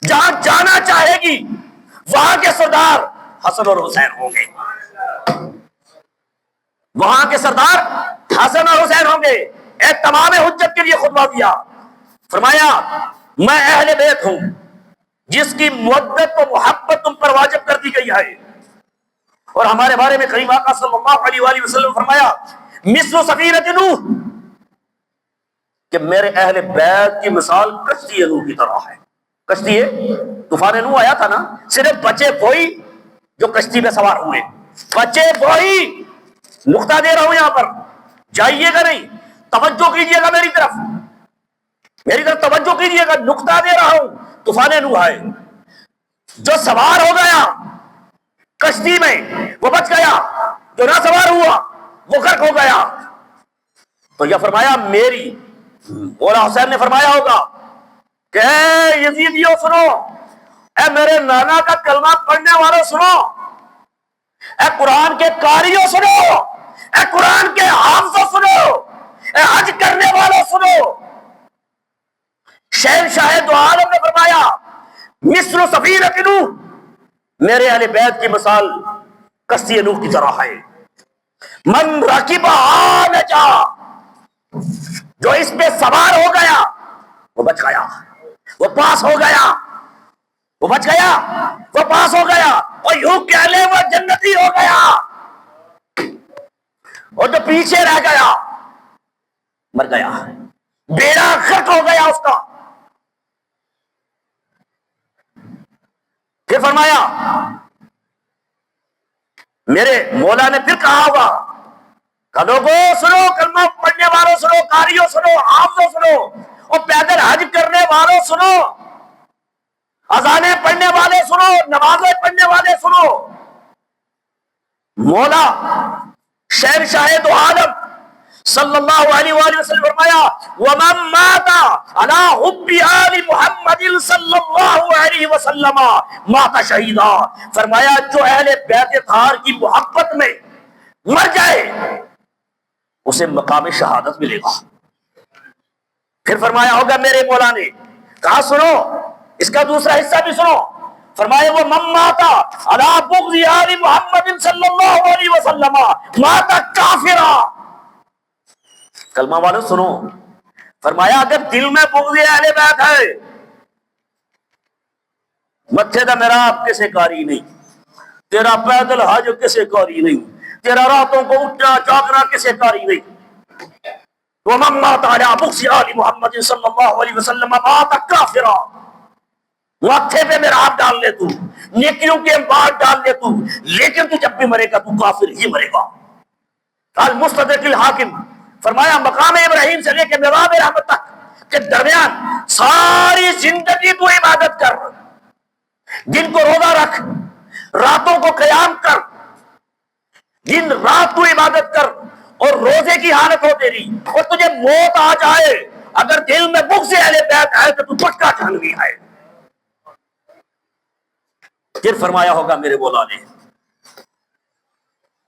جہاں جانا چاہے گی وہاں کے سردار حسن اور حسین ہوں گے، وہاں کے سردار حسن اور حسین ہوں گے۔ ایک تمام حجت کے لیے خطبہ دیا، فرمایا میں اہل بیت ہوں جس کی مودت و محبت تم پر واجب کر دی گئی ہے، اور ہمارے بارے میں کریم آقا صلی اللہ علیہ وآلہ وسلم فرمایا مثل سفینۃ نوح، کہ میرے اہل بیت کی مثال کشتی نوح کی طرح ہے۔ کشتی طوفان نوح آیا تھا نا، صرف بچے وہی جو کشتی پہ سوار ہوئے، بچے وہی۔ نقطہ دے رہا ہوں یہاں پر، جائیے گا نہیں، توجہ کیجیے گا میری طرف توجہ کیجیے گا، نقطہ دے رہا ہوں۔ طوفان نوح ہے، جو سوار ہو گیا کشتی میں وہ بچ گیا، جو نہ سوار ہوا وہ غرق ہو گیا۔ تو یہ فرمایا میری، مولا حسین نے فرمایا ہوگا کہ اے یزیدیوں سنو، اے میرے نانا کا کلمہ پڑھنے والوں سنو، اے قرآن کے قاریوں سنو، اے قرآن کے حافظوں سنو، اے حج کرنے والوں سنو۔ شہنشاہ دو عالم نے فرمایا مثل سفینۃ نوح، میرے اہل بیت کی مثال کشتی نوح کی طرح ہے۔ من رکبہا نجا، جو اس پہ سوار ہو گیا وہ بچ گیا، وہ پاس ہو گیا، وہ بچ گیا، وہ پاس ہو گیا، اور یوں کہہ لے وہ جنتی ہو گیا، اور جو پیچھے رہ گیا مر گیا، بیڑا غرق ہو گیا اس کا۔ پھر فرمایا میرے مولا نے پھر کہا ہوگا کہ لوگوں سنو، کلمہ پڑھنے والوں سنو، قاریوں سنو، حافظوں سنو، اور پیدل حج کرنے والوں سنو، اذانیں پڑھنے والے سنو، نمازیں پڑھنے والے سنو۔ مولا شہنشاہ دو عالم صلی اللہ علیہ وآلہ وسلم فرمایا وَمَن مَاتَ عَلَىٰ حُبِّ آلِ مُحَمَّدٍ صلی اللہ علیہ وسلم مَاتَ شہیدا، فرمایا جو اہل بیت طاہر کی محبت میں مر جائے اسے مقام شہادت ملے گا۔ پھر فرمایا ہوگا میرے مولا نے، کہا سنو اس کا دوسرا حصہ بھی سنو، فرمایا وہ من مات علی بغض آل محمد صلی اللہ علیہ وسلم مات کافرا، کلمہ والوں سنو، فرمایا اگر دل میں بغض اہل بیت ہے، متھے دا میراب کسے کاری نہیں، تیرا پیدل حج کسے کاری نہیں، تیرا راتوں کو اٹھنا جاگنا کسے کاری نہیں۔ وَمَن مَاتَ عَلَىٰ بُغْضِ آلِ مُحَمَّدٍ صلی اللہ علیہ وسلم مَاتَ کافرا، ماتھے پہ میرا ہاتھ ڈال لے تو، نیکیوں کے بات ڈال لے تو، لیکن تو جب بھی مرے گا تو کافر ہی مرے گا۔ المستدرک الحاکم فرمایا مقام ابراہیم سے لے کے میراب رحمت تک کے درمیان ساری زندگی تو عبادت کر، دن کو روزہ رکھ، راتوں کو قیام کر، دن رات تو عبادت کر، اور روزے کی حالت ہو تیری، اور تجھے موت آ جائے اگر دل میں بغض اہل بیت ہے تو پکا جہنمی ہے۔ پھر فرمایا ہوگا میرے مولا نے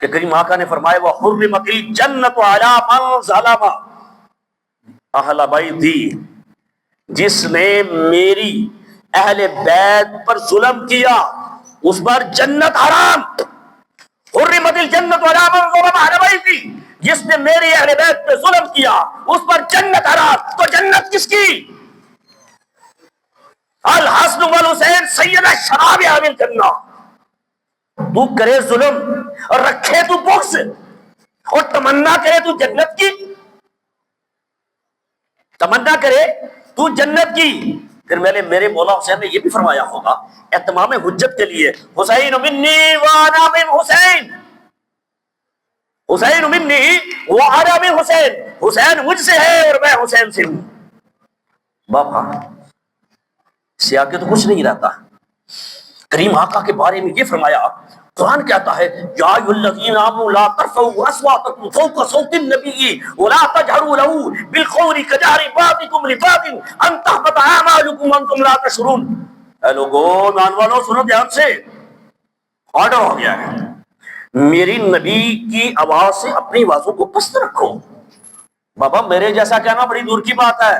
کہ کریم آقا نے فرمایا وَحُرِّمَتِ الْجَنَّةُ عَلَىٰ مَنْ ظَلَمَ اہل بیتی، جس نے میری اہل بیت پر ظلم کیا اس پر جنت حرام۔ حُرِّمَتِ الْجَنَّةُ عَلَىٰ مَنْ ظَلَمَ اہل بیتی، جس نے میری اہل بیت پہ ظلم کیا اس پر جنت حرام۔ تو جنت کس کی؟ الحسن والحسین سید الشباب اہل الجنہ۔ تو کرے ظلم اور رکھے تو بغض اور تمنا کرے تو جنت کی، تمنا کرے تو جنت کی۔ پھر میرے مولا حسین نے یہ بھی فرمایا ہوگا اہتمام حجت کے لیے حسین منی وانا من حسین، حسین منی وانا من حسین، حسین مجھ سے ہے اور میں حسین سے ہوں۔ باپا سے آگے تو کچھ نہیں رہتا۔ کریم آقا کے بارے میں یہ فرمایا، قرآن کہتا ہے یا ایھا الذین آمنوا لا ترفعوا اصواتکم فوق صوت النبی ولا تجہروا له بالقول کجہر بعضکم لبعض ان تحبط اعمالکم وانتم لا تشعرون۔ اے لوگوں ایمان والو سنو دھیان سے، آرڈر ہو گیا ہے، میری نبی کی آواز سے اپنی آوازوں کو پست رکھو۔ بابا میرے جیسا کہنا بڑی دور کی بات ہے۔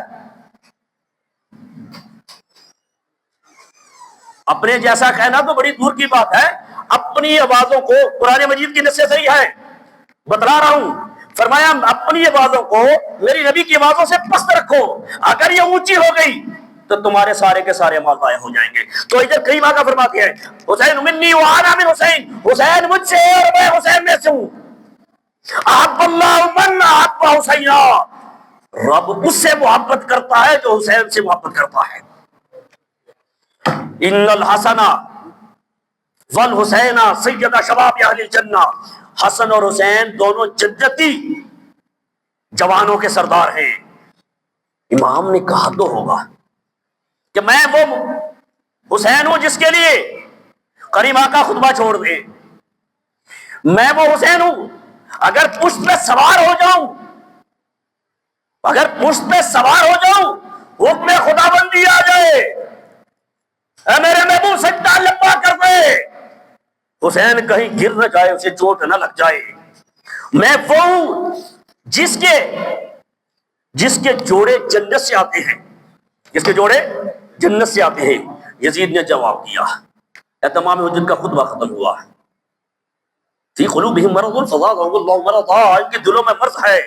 اپنے جیسا کہنا تو بڑی دور کی بات ہے، اپنی آوازوں کو قرآن مجید کی نص سے صحیح ہے بتلا رہا ہوں، فرمایا اپنی آوازوں کو میری نبی کی آوازوں سے پست رکھو، اگر یہ اونچی ہو گئی تو تمہارے سارے کے سارے مال ضائع ہو جائیں گے۔ تو ادھر کئی کا فرماتے ہیں حسین منی وانا من حسین، حسین مجھ سے اور میں حسین میں سے ہوں، احب اللہ من احب حسینا، رب اس سے محبت کرتا ہے جو حسین سے محبت کرتا ہے۔ ان الحسن والحسین سید شباب اہل الجنہ، حسن اور حسین دونوں جنتی جوانوں کے سردار ہیں۔ امام نے کہا تو ہوگا کہ میں وہ حسین ہوں جس کے لیے کریمہ کا خطبہ چھوڑ دے، میں وہ حسین ہوں اگر پشت پہ سوار ہو جاؤں، اگر پشت پہ سوار ہو جاؤں حکم خدا بندی آ جائے، اے میرے محبوب سجدہ لبا کر دے، حسین کہیں گر نہ جائے، اسے چوٹ نہ لگ جائے، میں وہ ہوں جس کے جوڑے جنت سے آتے ہیں، جس کے جوڑے جنت سے آتے ہیں۔ یزید نے جواب دیا، تمام حجت کا خطبہ ختم ہوا، فی قلوبہم مرض فزادہم اللہ مرضا، ان کے دلوں میں مرض ہے،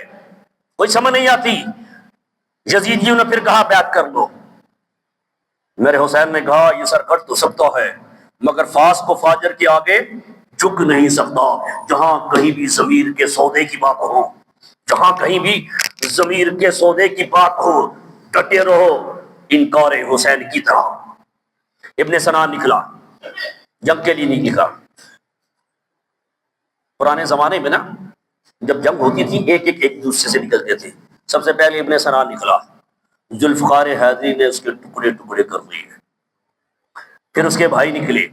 کوئی سمجھ نہیں آتی۔ یزیدیوں نے پھر کہا بیعت کر لو، میرے حسین نے کہا یہ سر کٹ تو سکتا ہے مگر فاس کو فاجر کے آگے جھک نہیں سکتا، جہاں کہیں بھی ضمیر کے سودے کی بات ہو، جہاں کہیں بھی ضمیر کے سودے کی بات ہو ڈٹے رہو انکار حسین کی طرح۔ ابن سنا نکلا، جنگ کے لیے نہیں نکلا۔ پرانے زمانے میں نا جب جنگ ہوتی تھی ایک دوسرے سے نکلتے تھے، سب سے پہلے ابن سنا نکلا، ذوالفقار حیدری نے اس کے ٹکڑے ٹکڑے کر دیے، پھر اس کے بھائی نکلے،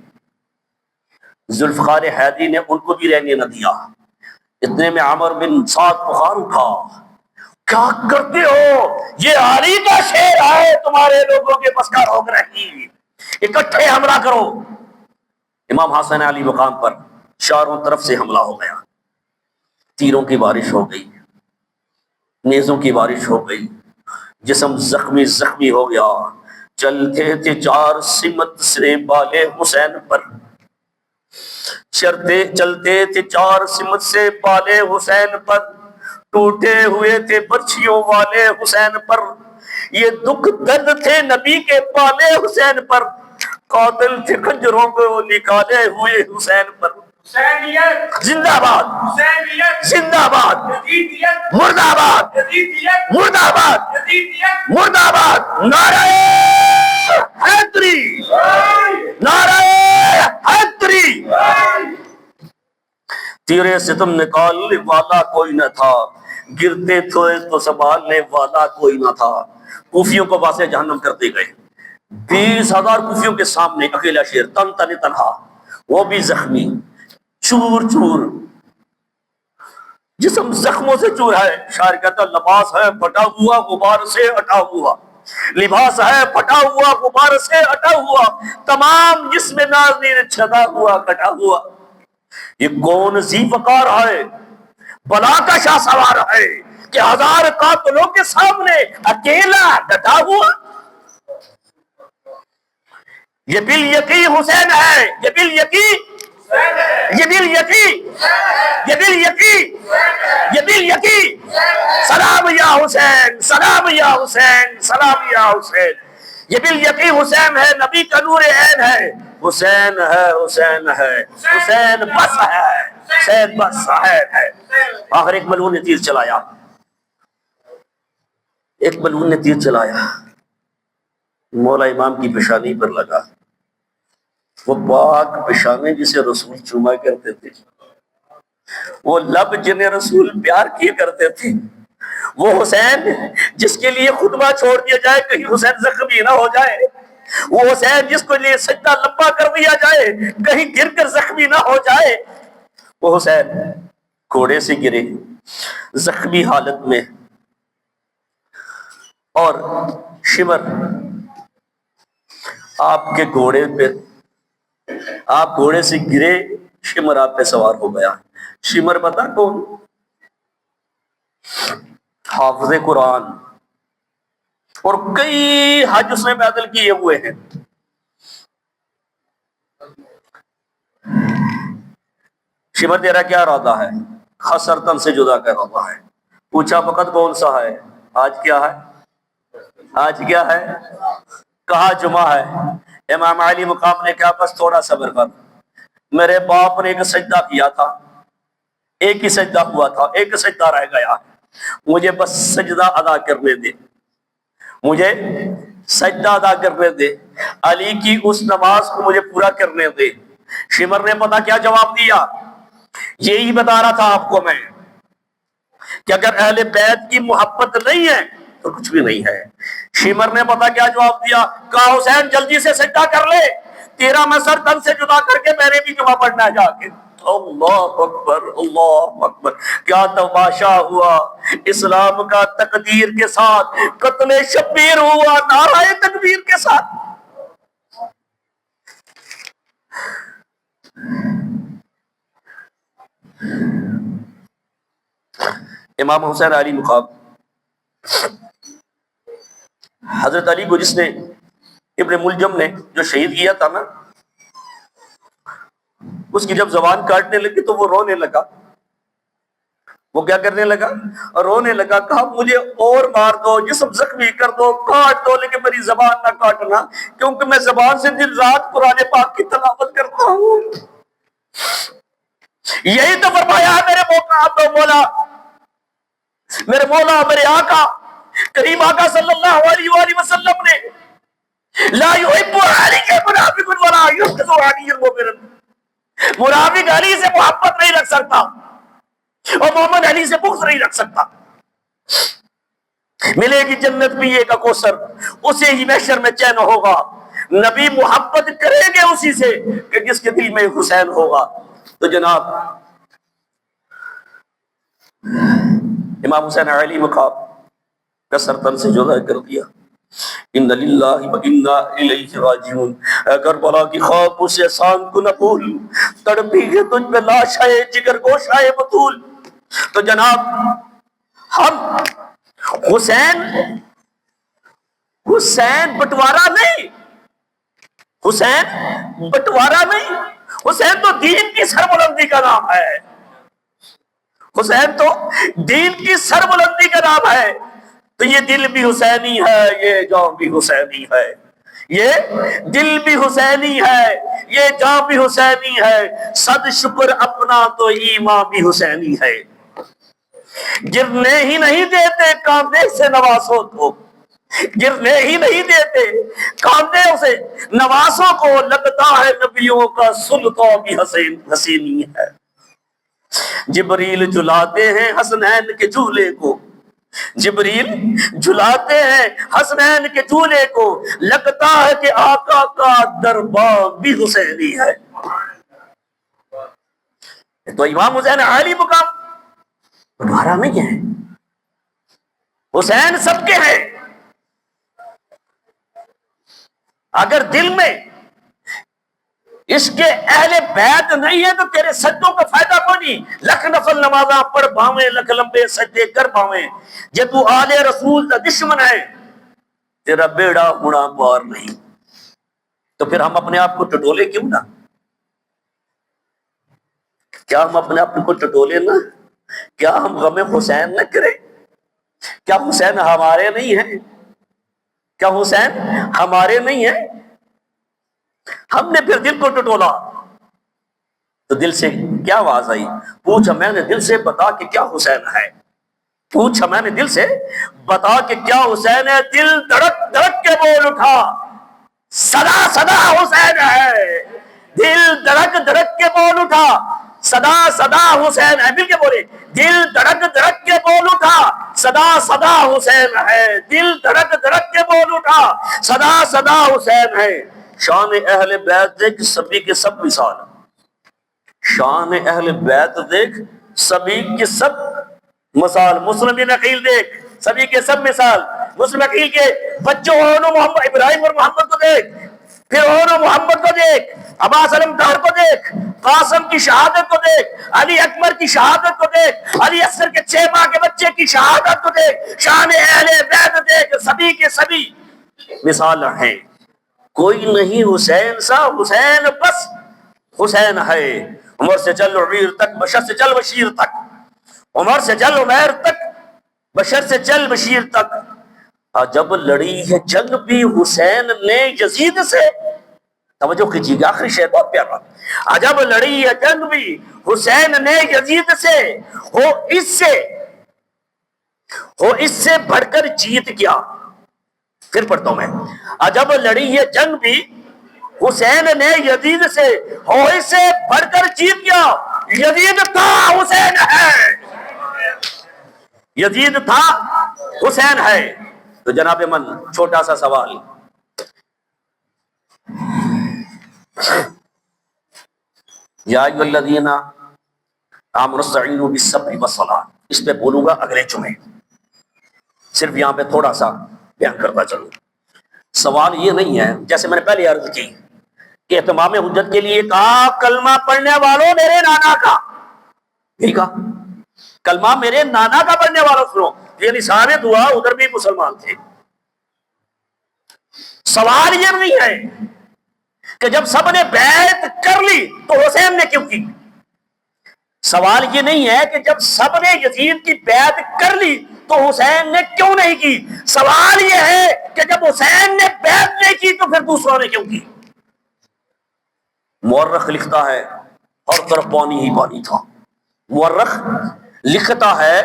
ذوالفقار حیدری نے ان کو بھی رہنے نہ دیا، اتنے میں عمر بن سعد بخار اٹھا، کیا کرتے ہو، یہ علی کا شیر ہے، تمہارے لوگوں کے بس کا روک رہی، اکٹھے حملہ کرو۔ امام حسن علی مقام پر چاروں طرف سے حملہ ہو گیا، تیروں کی بارش ہو گئی، نیزوں کی بارش ہو گئی، جسم زخمی ہو گیا، چلتے تھے چار سمت سے بالے حسین پر، چلتے تھے چار سمت سے بالے حسین پر، ٹوٹے ہوئے تھے برچھیوں والے حسین پر، یہ دکھ درد تھے نبی کے پالے حسین پر، قاتل تھے خنجروں کو نکالے ہوئے حسین پر۔ زندہ باد، زندہ باد، مرد آباد، مرد آباد، مرد آباد، نعرہ حیدری، نعرہ حیدری۔ تیرے ستم نکالنے والا کوئی نہ تھا، گرتے تھے تو سنبھالنے والا کوئی نہ تھا۔ کوفیوں کو واسع جہنم کرتے گئے، 20,000 کوفیوں کے سامنے اکیلا شیر تنہا، وہ بھی زخمی، چور چور، جسم زخموں سے چور ہے۔ شاعر کہتا لباس ہے پھٹا ہوا غبار سے ہٹا ہوا، لباس ہے پھٹا ہوا غبار سے ہٹا ہوا، تمام جسم ناظر چھدا ہوا کٹا ہوا۔ یہ کون ذی وقار ہے، بلا کا شاہ سوار ہے کہ 1000 قاتلوں کے سامنے اکیلا ڈٹا ہوا۔ یہ بالیقین حسین ہے، یہ بالیقین، یہ بالیقین، یہ بالیقین، یہ بالیقین، سلام یا حسین، سلام یا حسین، سلام یا حسین۔ یہ بالیقین حسین ہے، نبی کا نور عین ہے، حسین ہے، حسین ہے، حسین بس ہے، حسین بس ہے۔ آخر ایک ملعون نے تیر چلایا، ایک ملعون نے تیر چلایا، مولا امام کی پیشانی پر لگا، وہ پاک پیشانی جسے رسول چوما کرتے تھے، وہ لب جنہیں رسول پیار کیے کرتے تھے، وہ حسین جس کے لیے خطبہ چھوڑ دیا جائے کہیں حسین زخمی نہ ہو جائے، وہ حسین جس کو لیے سجدہ لمبا کر دیا جائے کہیں گر کر زخمی نہ ہو جائے، وہ حسین گھوڑے سے گرے زخمی حالت میں، اور شمر آپ کے گھوڑے پہ، آپ گھوڑے سے گرے، شمر آپ پہ سوار ہو گیا۔ شمر پتا کون؟ حافظ قرآن، اور کئی حج اس نے پیدل کیے ہوئے ہیں۔ شمر تیرا کیا ارادہ ہے؟ خسرتن سے جدا کا ارادہ ہے۔ پوچھا وقت کون سا ہے؟ آج کیا ہے؟ آج کیا ہے؟ کہا جمعہ ہے۔ امام علی مقام نے کہا بس تھوڑا صبر کر، میرے باپ نے ایک سجدہ کیا تھا، ایک ہی سجدہ ہوا تھا، ایک سجدہ رہ گیا، مجھے بس سجدہ ادا کرنے دے، مجھے سجدہ ادا کرنے دے، علی کی اس نماز کو مجھے پورا کرنے دے۔ شمر نے پتا کیا جواب دیا؟ یہی بتا رہا تھا آپ کو میں کہ اگر اہل بیت کی محبت نہیں ہے تو کچھ بھی نہیں ہے۔ شمر نے پتا کیا جواب دیا؟ کہا حسین جلدی سے سجدہ کر لے، تیرا میں سر تن سے جدا کر کے میں نے بھی جمعہ پڑھنا ہے جا کے۔ اللہ اکبر، اللہ اکبر، کیا تماشا ہوا! اسلام کا تقدیر کے ساتھ قتل شبیر ہوا، نعرہ تکبیر کے ساتھ۔ امام حسین علی مقام، حضرت علی کو جس نے ابن ملجم نے جو شہید کیا تھا نا، اس کی جب زبان کاٹنے لگی تو وہ رونے لگا۔ وہ کیا کرنے لگا؟ رونے لگا۔ کہا مجھے اور مار دو، جسم زخمی کر دو، کاٹ دو، لیکن میری زبان نہ کاٹنا، کیونکہ میں زبان سے دن رات قرآن پاک کی تلاوت کرتا ہوں۔ یہی تو فرمایا میرے مولا، میرے مولا، میرے آقا کریم آقا صلی اللہ علیہ وآلہ وسلم نے لا يحب علی منافق ولا يبغض علی المؤمن، منافق علی سے محبت نہیں رکھ سکتا اور مومن علی سے بغض نہیں رکھ سکتا۔ ملے گی جنت پیے کا کوثر، اسے ہی محشر میں چین ہوگا۔ نبی محبت کریں گے اسی سے کہ جس کے دل میں حسین ہوگا۔ تو جناب امام حسین علی مقام کا سرتن سے جدا کر دیا۔ ان للہ و انا الیہ راجعون۔ کربلا کی خواب اسے سان کو نہ بھول، تڑپی ہے تجھ پہ لاشائے جگر گوشائے بطول۔ تو جناب ہم حسین بٹوارا نہیں، حسین بٹوارا نہیں، حسین تو دین کی سربلندی کا نام ہے، حسین تو دین کی سربلندی کا نام ہے۔ تو یہ دل بھی حسینی ہے، یہ جان بھی حسینی ہے، یہ دل بھی حسینی ہے، یہ جان بھی حسینی ہے، صد شکر اپنا تو ایمان بھی حسینی ہے۔ گرنے ہی نہیں دیتے کاندھے سے نوازوں کو، گرنے ہی نہیں دیتے کاندھے سے نوازوں کو، لگتا ہے نبیوں کا سلطان بھی حسینی ہے۔ جبریل جلاتے ہیں حسنین کے جھولے کو، جبریل جلاتے ہیں حسنین کے جھولے کو، لگتا ہے کہ آقا کا دربار بھی حسینی ہے۔ تو امام حسین علی مقام بٹوارا نہیں ہے، حسین سب کے ہیں۔ اگر دل میں اس کے اہل بیت نہیں ہے تو تیرے سجدوں کا فائدہ کوئی نہیں۔ لکھ نفل نمازاں پڑھ باویں، لکھ لمبے سجدے کر باویں، جے تو آل رسول کا دشمن ہے تیرا بیڑا ہونا پار نہیں۔ تو پھر ہم اپنے آپ کو ٹٹولے کیوں نہ؟ کیا ہم اپنے آپ کو ٹٹولے نہ؟ کیا ہم غم حسین نہ کریں؟ کیا حسین ہمارے نہیں ہیں؟ کیا حسین ہمارے نہیں ہیں؟ ہم نے پھر دل کو ٹٹولا تو دل سے کیا آواز آئی؟ پوچھ میں نے دل سے، بتا کہ کیا حسین ہے۔ پوچھ میں نے دل سے، بتا کہ کیا حسین ہے۔ دل دھڑک دھڑک کے بول اٹھا صدا صدا حسین ہے، دل دھڑک دھڑک کے بول اٹھا صدا صدا حسین ہے۔ مل کے بولے، دل دھڑک دھڑک کے بول اٹھا صدا صدا حسین ہے، دل دھڑک دھڑک کے بول اٹھا صدا صدا حسین ہے۔ شان اہل بیت دیکھ سبھی کے سب مثال، شان اہل بیت دیکھ سبھی کے سب مثال۔ مسلم بن عقیل دیکھ سبھی کے سب مثال۔ مسلم عقیل کے بچوں محمد ابراہیم اور محمد کو دیکھ، پھر محمد کو دیکھ، عباس علمدار کو دیکھ، قاسم کی شہادت کو دیکھ، علی اکبر کی شہادت کو دیکھ، علی اصغر کے 6 ماہ کے بچے کی شہادت کو دیکھ، شان اہل بیت دیکھ، سبھی کے سبھی مثال ہیں۔ کوئی نہیں حسین سا، حسین بس حسین ہے، عمر سے چل عمیر تک، بشر سے چل بشیر تک، عمر سے چل عمیر تک، بشر سے چل بشیر تک۔ جب لڑی ہے جنگ بھی حسین نے یزید سے، توجہ کیجیے گا، آخری شعر بہت پیارا، عجب لڑی ہے جنگ بھی حسین نے یزید سے، ہو اس سے بڑھ کر جیت کیا۔ پھر پڑھتا ہوں میں، عجب لڑی ہے جنگ بھی حسین نے یزید سے، ہو اس سے بڑھ کر جیت گیا۔ یزید تھا حسین ہے، یزید تھا حسین ہے۔ تو جناب من چھوٹا سا سوال، یا ایھا الذین آمنوا استعینوا بالصبر والصلاۃ، اس پہ بولوں گا اگلے جمعے، صرف یہاں پہ تھوڑا سا بیان کرتا چلوں۔ سوال یہ نہیں ہے، جیسے میں نے پہلے عرض کی کہ اتمام حجت کے لیے کہا کلمہ پڑھنے والوں میرے نانا کا، یہی کہا کلمہ میرے نانا کا پڑھنے والوں سنو، یعنی ثابت ہوا ادھر بھی مسلمان تھے۔ سوال یہ نہیں ہے کہ جب سب نے بیعت کر لی تو حسین نے کیوں کی، سوال یہ نہیں ہے کہ جب سب نے یزید کی بیعت کر لی تو حسین نے کیوں نہیں کی، سوال یہ ہے کہ جب حسین نے بیعت نہیں کی تو پھر دوسروں نے کیوں کی۔ مورخ لکھتا ہے ہر طرف پانی ہی پانی تھا، مورخ لکھتا ہے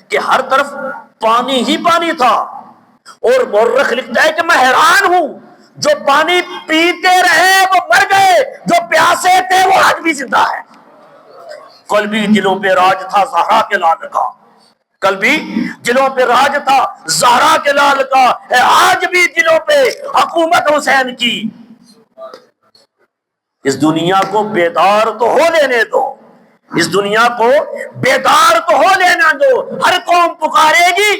کہ ہر طرف پانی ہی پانی تھا، اور مورخ لکھتا ہے کہ میں حیران ہوں جو پانی پیتے رہے وہ مر گئے، جو پیاسے تھے وہ آج بھی زندہ ہے۔ قلبی دلوں پہ راج تھا زہرا کے لال کا، قلبی دلوں پہ راج تھا زہرا کے لال کا، ہے آج بھی دلوں پہ حکومت حسین کی۔ اس دنیا کو بیدار تو ہو لینے دو، اس دنیا کو بیدار تو ہو لینا دو، ہر قوم پکارے گی،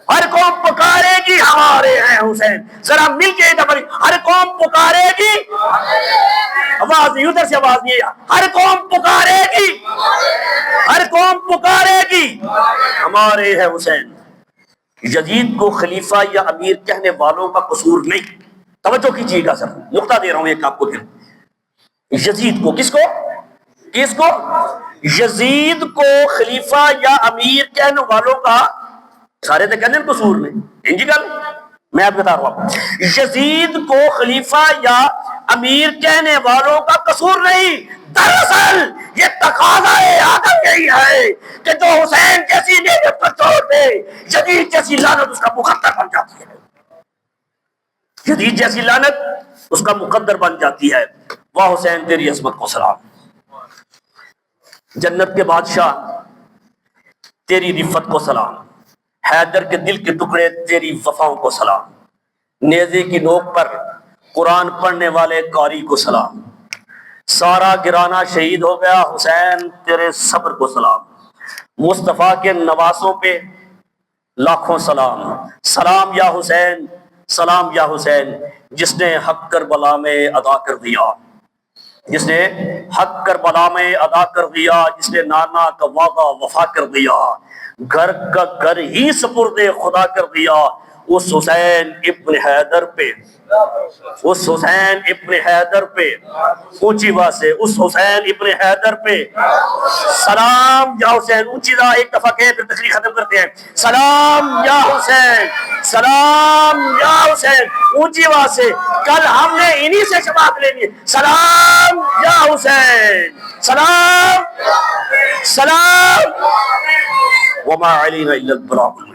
ہر قوم پکارے گی ہمارے ہیں حسین، ذرا مل کے ہر قوم پکارے گی، آواز نہیں ادھر سے آواز نہیں، ہر قوم پکارے گی، ہر قوم پکارے گی ہمارے ہیں حسین۔ یزید کو خلیفہ یا امیر کہنے والوں کا قصور نہیں، توجہ کیجیے گا سر، نقطہ دے رہا ہوں ایک آپ کو، پھر یزید کو کس کو یزید کو خلیفہ یا امیر کہنے والوں کا، سارے تو کہنے قصور نہیں، انجی گل میں آپ بتا رہا ہوں، یزید کو خلیفہ یا امیر کہنے والوں کا قصور نہیں، دراصل یہ تقاضا آدم یہی ہے کہ جو حسین جیسی نعمت پر چھوڑ دے یزید جیسی لعنت اس کا مقدر بن جاتی ہے، یزید جیسی لعنت اس کا مقدر بن جاتی ہے۔ واہ حسین تیری عظمت کو سلام، جنت کے بادشاہ تیری رفت کو سلام، حیدر کے دل کے ٹکڑے تیری وفاؤں کو سلام، نیزے کی نوک پر قرآن پڑھنے والے قاری کو سلام، سارا گرانا شہید ہو گیا حسین تیرے صبر کو سلام، مصطفیٰ کے نواسوں پہ لاکھوں سلام، سلام یا حسین، سلام یا حسین، جس نے حق کربلا میں ادا کر دیا، جس نے حق کربلا میں ادا کر دیا، جس نے نانا کا وعدہ وفا کر دیا، گھر کا گھر ہی سپرد خدا کر دیا، اس حسین ابن حیدر پہ، اس حسین ابن حیدر پہ، اونچی بات سے اس حسین ابن حیدر پہ سلام یا حسین، اونچی دا ایک دفعہ کہے پھر تقریر ختم کرتے ہیں، سلام یا حسین، سلام یا حسین، اونچی بات سے، کل ہم نے انہی سے شباب لینی ہے، سلام یا حسین، سلام، سلام، وما علینا الا البلاغ۔